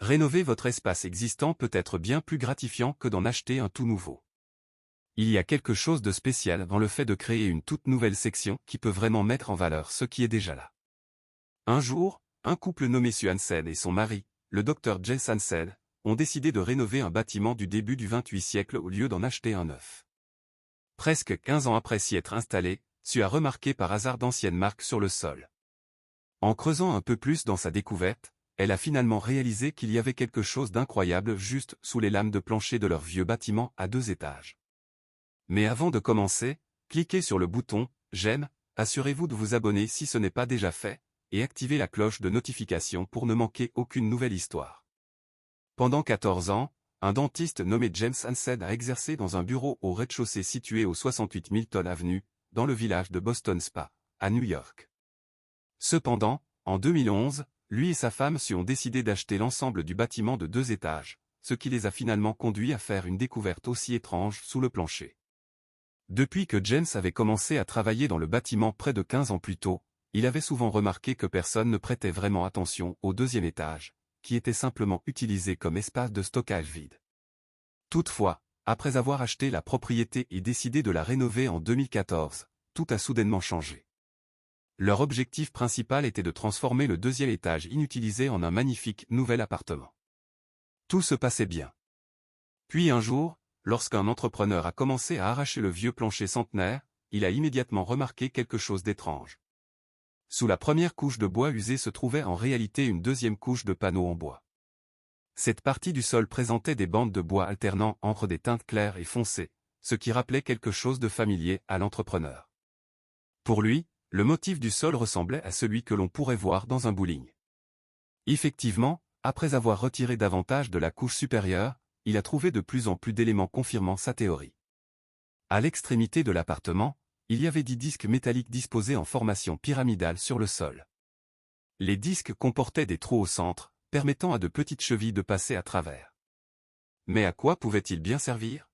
Rénover votre espace existant peut être bien plus gratifiant que d'en acheter un tout nouveau. Il y a quelque chose de spécial dans le fait de créer une toute nouvelle section qui peut vraiment mettre en valeur ce qui est déjà là. Un jour, un couple nommé Sue Hansed et son mari, le Dr Jens Hansed, ont décidé de rénover un bâtiment du début du XXIe siècle au lieu d'en acheter un neuf. Presque 15 ans après s'y être installé, Sue a remarqué par hasard d'anciennes marques sur le sol. En creusant un peu plus dans sa découverte, elle a finalement réalisé qu'il y avait quelque chose d'incroyable juste sous les lames de plancher de leur vieux bâtiment à 2 étages. Mais avant de commencer, cliquez sur le bouton « J'aime », assurez-vous de vous abonner si ce n'est pas déjà fait, et activez la cloche de notification pour ne manquer aucune nouvelle histoire. Pendant 14 ans, un dentiste nommé James Hansed a exercé dans un bureau au rez-de-chaussée situé au 68 Milton Avenue, dans le village de Boston Spa, à New York. Cependant, en 2011, lui et sa femme Sue ont décidé d'acheter l'ensemble du bâtiment de 2 étages, ce qui les a finalement conduits à faire une découverte aussi étrange sous le plancher. Depuis que James avait commencé à travailler dans le bâtiment près de 15 ans plus tôt, il avait souvent remarqué que personne ne prêtait vraiment attention au 2e étage, qui était simplement utilisé comme espace de stockage vide. Toutefois, après avoir acheté la propriété et décidé de la rénover en 2014, tout a soudainement changé. Leur objectif principal était de transformer le 2e étage inutilisé en un magnifique nouvel appartement. Tout se passait bien. Puis un jour, lorsqu'un entrepreneur a commencé à arracher le vieux plancher centenaire, il a immédiatement remarqué quelque chose d'étrange. Sous la première couche de bois usé se trouvait en réalité une 2e couche de panneaux en bois. Cette partie du sol présentait des bandes de bois alternant entre des teintes claires et foncées, ce qui rappelait quelque chose de familier à l'entrepreneur. Pour lui, le motif du sol ressemblait à celui que l'on pourrait voir dans un bowling. Effectivement, après avoir retiré davantage de la couche supérieure, il a trouvé de plus en plus d'éléments confirmant sa théorie. À l'extrémité de l'appartement, il y avait 10 disques métalliques disposés en formation pyramidale sur le sol. Les disques comportaient des trous au centre, permettant à de petites chevilles de passer à travers. Mais à quoi pouvaient-ils bien servir?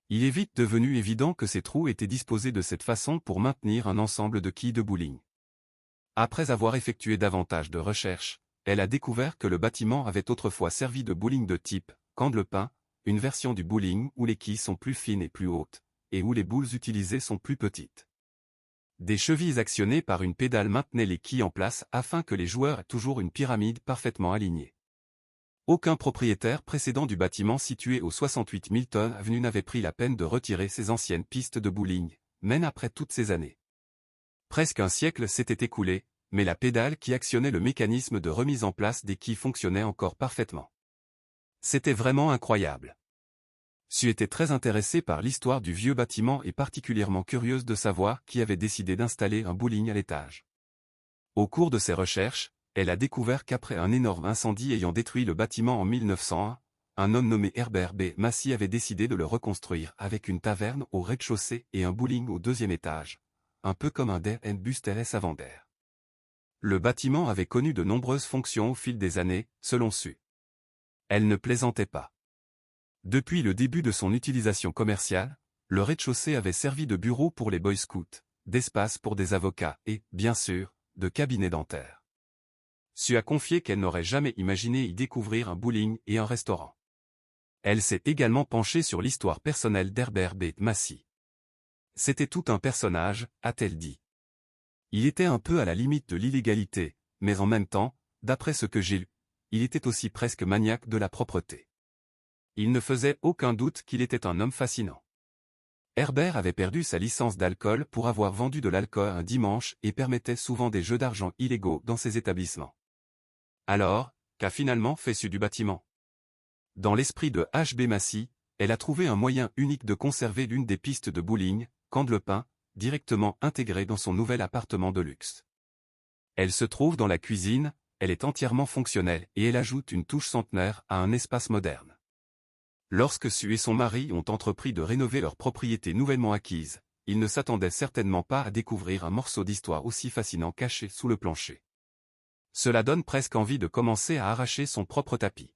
Il est vite devenu évident que ces trous étaient disposés de cette façon pour maintenir un ensemble de quilles de bowling. Après avoir effectué davantage de recherches, elle a découvert que le bâtiment avait autrefois servi de bowling de type candlepin, une version du bowling où les quilles sont plus fines et plus hautes, et où les boules utilisées sont plus petites. Des chevilles actionnées par une pédale maintenaient les quilles en place afin que les joueurs aient toujours une pyramide parfaitement alignée. Aucun propriétaire précédent du bâtiment situé au 68 Milton Avenue n'avait pris la peine de retirer ses anciennes pistes de bowling, même après toutes ces années. Presque un siècle s'était écoulé, mais la pédale qui actionnait le mécanisme de remise en place des quilles fonctionnait encore parfaitement. C'était vraiment incroyable. Sue était très intéressée par l'histoire du vieux bâtiment et particulièrement curieuse de savoir qui avait décidé d'installer un bowling à l'étage. Au cours de ses recherches, elle a découvert qu'après un énorme incendie ayant détruit le bâtiment en 1901, un homme nommé Herbert B. Massey avait décidé de le reconstruire avec une taverne au rez-de-chaussée et un bowling au 2e étage, un peu comme un Der and Buster's avant d'air. Le bâtiment avait connu de nombreuses fonctions au fil des années, selon Sue. Elle ne plaisantait pas. Depuis le début de son utilisation commerciale, le rez-de-chaussée avait servi de bureau pour les Boy Scouts, d'espace pour des avocats et, bien sûr, de cabinet dentaire. Sue a confié qu'elle n'aurait jamais imaginé y découvrir un bowling et un restaurant. Elle s'est également penchée sur l'histoire personnelle d'Herbert B. Massey. C'était tout un personnage, a-t-elle dit. Il était un peu à la limite de l'illégalité, mais en même temps, d'après ce que j'ai lu, il était aussi presque maniaque de la propreté. Il ne faisait aucun doute qu'il était un homme fascinant. Herbert avait perdu sa licence d'alcool pour avoir vendu de l'alcool un dimanche et permettait souvent des jeux d'argent illégaux dans ses établissements. Alors, qu'a finalement fait Sue du bâtiment? Dans l'esprit de H.B. Massey, elle a trouvé un moyen unique de conserver l'une des pistes de bowling, candlepin, directement intégrée dans son nouvel appartement de luxe. Elle se trouve dans la cuisine, elle est entièrement fonctionnelle et elle ajoute une touche centenaire à un espace moderne. Lorsque Sue et son mari ont entrepris de rénover leur propriété nouvellement acquise, ils ne s'attendaient certainement pas à découvrir un morceau d'histoire aussi fascinant caché sous le plancher. Cela donne presque envie de commencer à arracher son propre tapis.